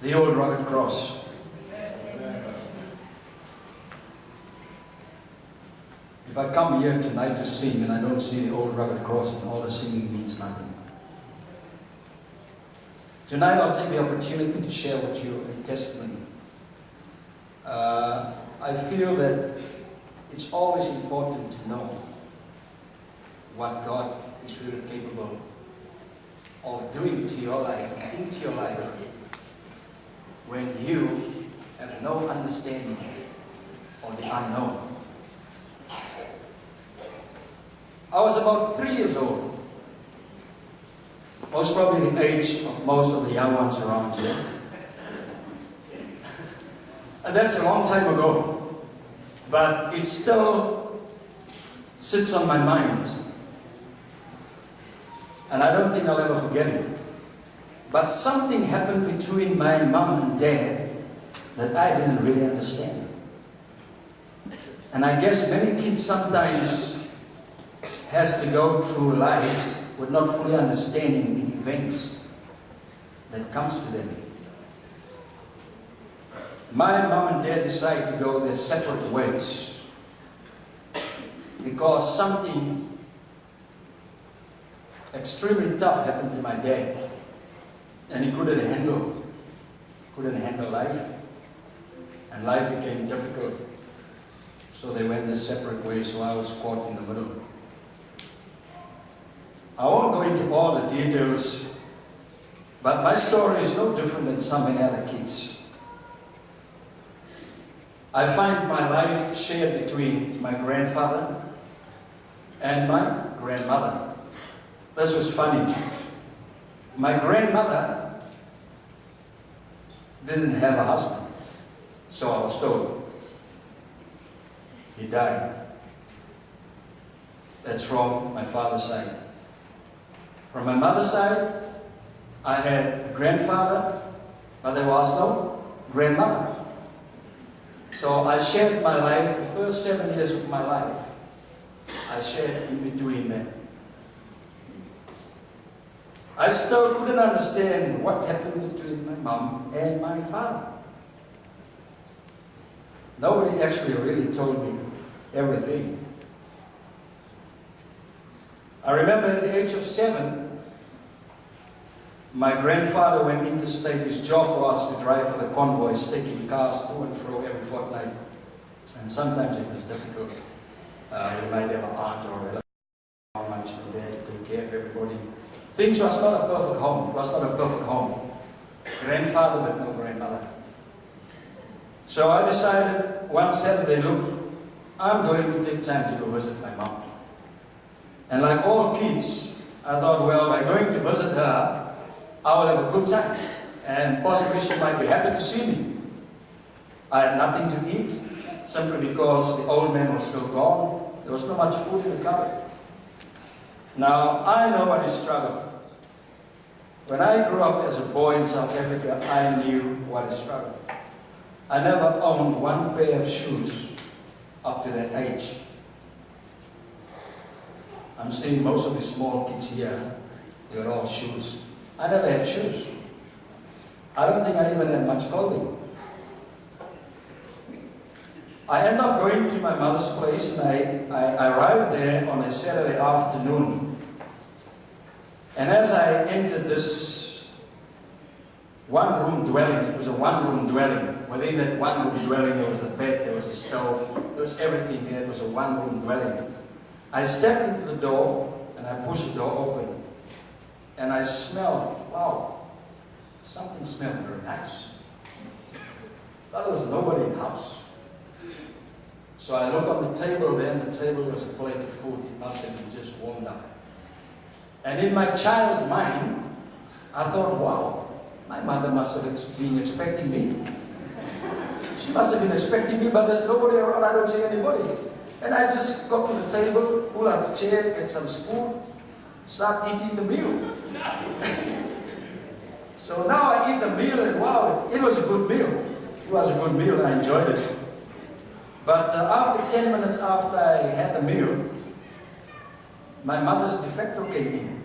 The old rugged cross. If I come here tonight to sing and I don't see the old rugged cross, and all the singing means nothing. Tonight I'll take the opportunity to share with you a testimony. I feel that it's always important to know what God is really capable of doing to your life, into your life, when you have no understanding of the unknown. I was about 3 years old. Most probably the age of most of the young ones around here. And that's a long time ago. But it still sits on my mind. And I don't think I'll ever forget it. But something happened between my mom and dad that I didn't really understand. And I guess many kids sometimes has to go through life with not fully understanding the events that comes to them. My mom and dad decided to go their separate ways because something extremely tough happened to my dad, and he couldn't handle life, and life became difficult. So they went their separate ways, so I was caught in the middle. I won't go into all the details, but my story is no different than so many other kids. I find my life shared between my grandfather and my grandmother. This was funny. My grandmother didn't have a husband, so I was told. He died. That's from my father's side. From my mother's side, I had a grandfather, but there was no grandmother. So I shared my life, the first 7 years of my life, I shared in between them. I still couldn't understand what happened between my mom and my father. Nobody actually really told me everything. I remember at the age of 7, my grandfather went interstate. His job was to drive for the convoys, taking cars to and fro every fortnight. And sometimes it was difficult. You might have an aunt or a relative how much you there to take care of everybody. Things was not a perfect home. It was not a perfect home. Grandfather but no grandmother. So I decided one Saturday, look, I'm going to take time to go visit my mom. And like all kids, I thought, well, by going to visit her, I will have a good time. And possibly she might be happy to see me. I had nothing to eat, simply because the old man was still gone. There was not much food in the cupboard. Now, I know what is struggle. When I grew up as a boy in South Africa, I knew what is struggle. I never owned one pair of shoes up to that age. I'm seeing most of the small kids here, they're all shoes. I never had shoes. I don't think I even had much clothing. I ended up going to my mother's place, and I arrived there on a Saturday afternoon. And as I entered this one-room dwelling, it was a one-room dwelling. Within that one-room dwelling, there was a bed, there was a stove, there was everything there. It was a one-room dwelling. I stepped into the door, and I pushed the door open. And I smelled, wow, something smelled very nice. But there was nobody in the house. So I looked on the table there, and the table was a plate of food. It must have been just warmed up. And in my child mind, I thought, wow, my mother must have been expecting me. She must have been expecting me, but there's nobody around. I don't see anybody. And I just got to the table, pull out the chair, get some spoon, start eating the meal. So now I eat the meal, and wow, it was a good meal. It was a good meal, and I enjoyed it. But after 10 minutes after I had the meal, my mother's de facto came in.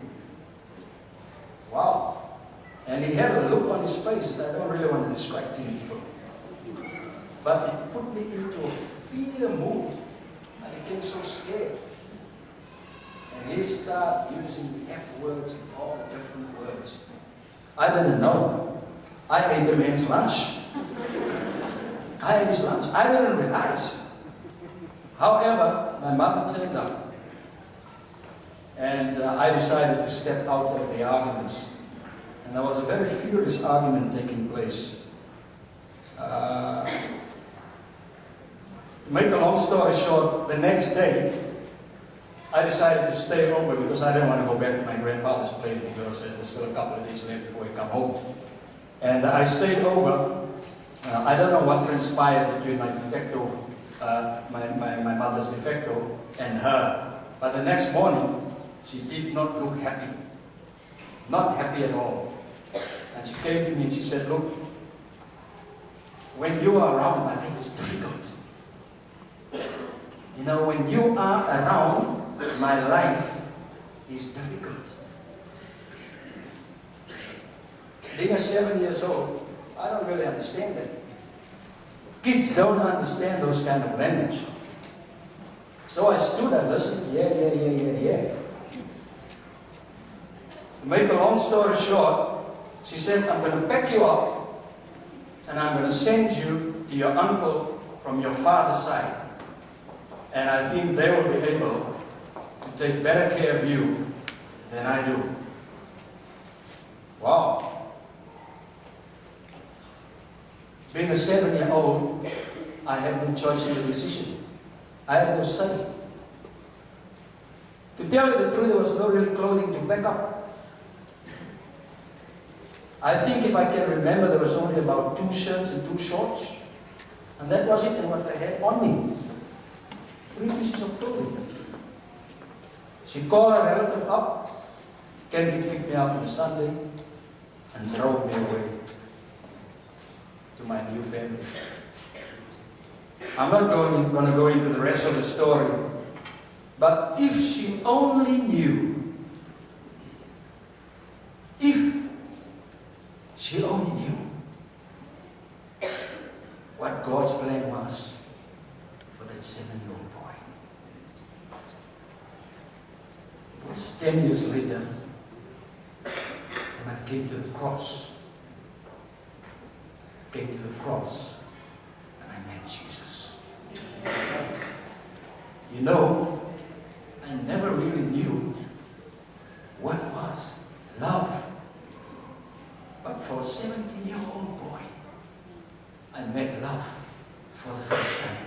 Wow. And he had a look on his face that I don't really want to describe to you people. But it put me into a fear mood. I became so scared. And he started using the F words and all the different words. I didn't know. I ate the man's lunch. I ate his lunch. I didn't realize. However, my mother turned up. And I decided to step out of the arguments. And there was a very furious argument taking place. To make a long story short, the next day, I decided to stay over because I didn't want to go back to my grandfather's place because it was still a couple of days left before he come home. And I stayed over. I don't know what transpired between my defecto, my mother's defecto and her. But the next morning, she did not look happy. Not happy at all. And she came to me and she said, look, when you are around, my life is difficult. You know, when you are around, my life is difficult. Being 7 years old, I don't really understand that. Kids don't understand those kind of language. So I stood and listened, yeah. To make a long story short, she said, I'm going to pack you up and I'm going to send you to your uncle from your father's side. And I think they will be able to take better care of you than I do. Wow. Being a 7-year-old, I had no choice in the decision. I had no say. To tell you the truth, there was no really clothing to pack up. I think if I can remember, there was only about 2 shirts and 2 shorts. And that was it, and what I had on me. 3 pieces of clothing. She called a relative up, came to pick me up on a Sunday, and drove me away to my new family. I'm not going to go into the rest of the story, but if she only knew, if she only knew what God's plan was for that 7-year-old boy. It was 10 years later when I came to the cross. Came to the cross and I met Jesus. You know, I never really knew what was love. But for a 17-year-old boy, I met love for the first time.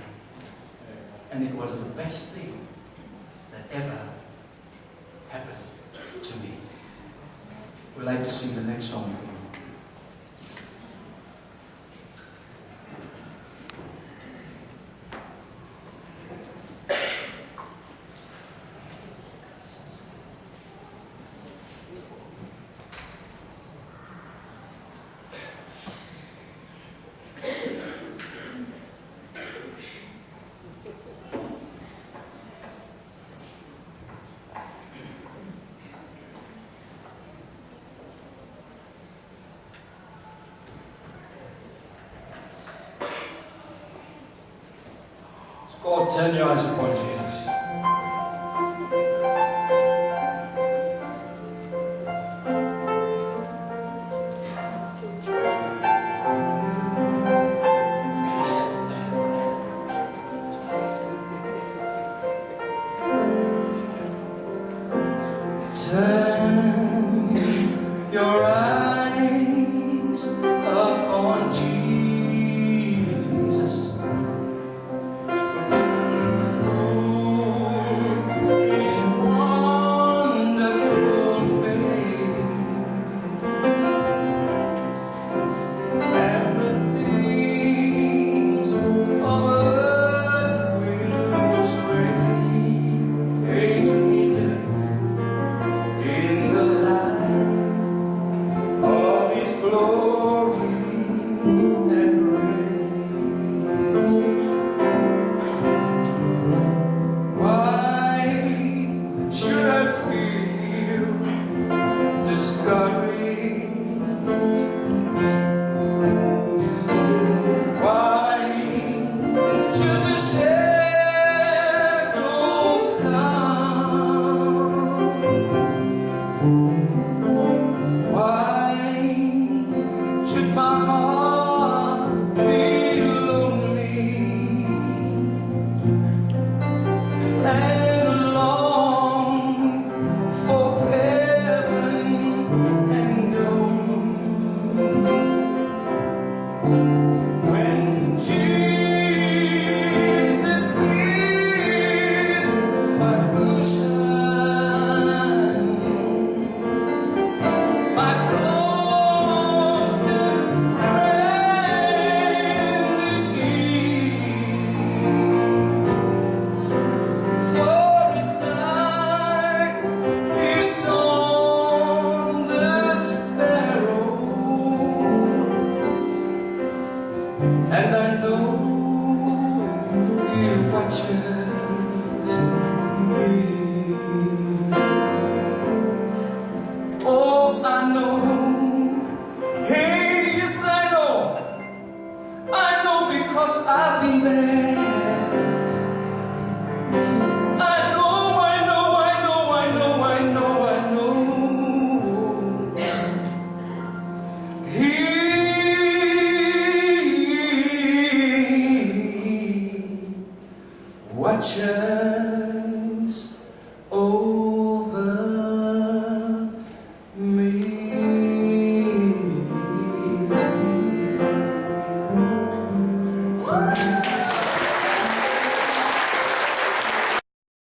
And it was the best thing that ever happened to me. We'd like to sing the next song for you. God, turn your eyes upon Jesus. Turn your eyes upon Jesus. Discovery 'cause I've been there. I know, I know, I know, I know, I know, I know. He watches over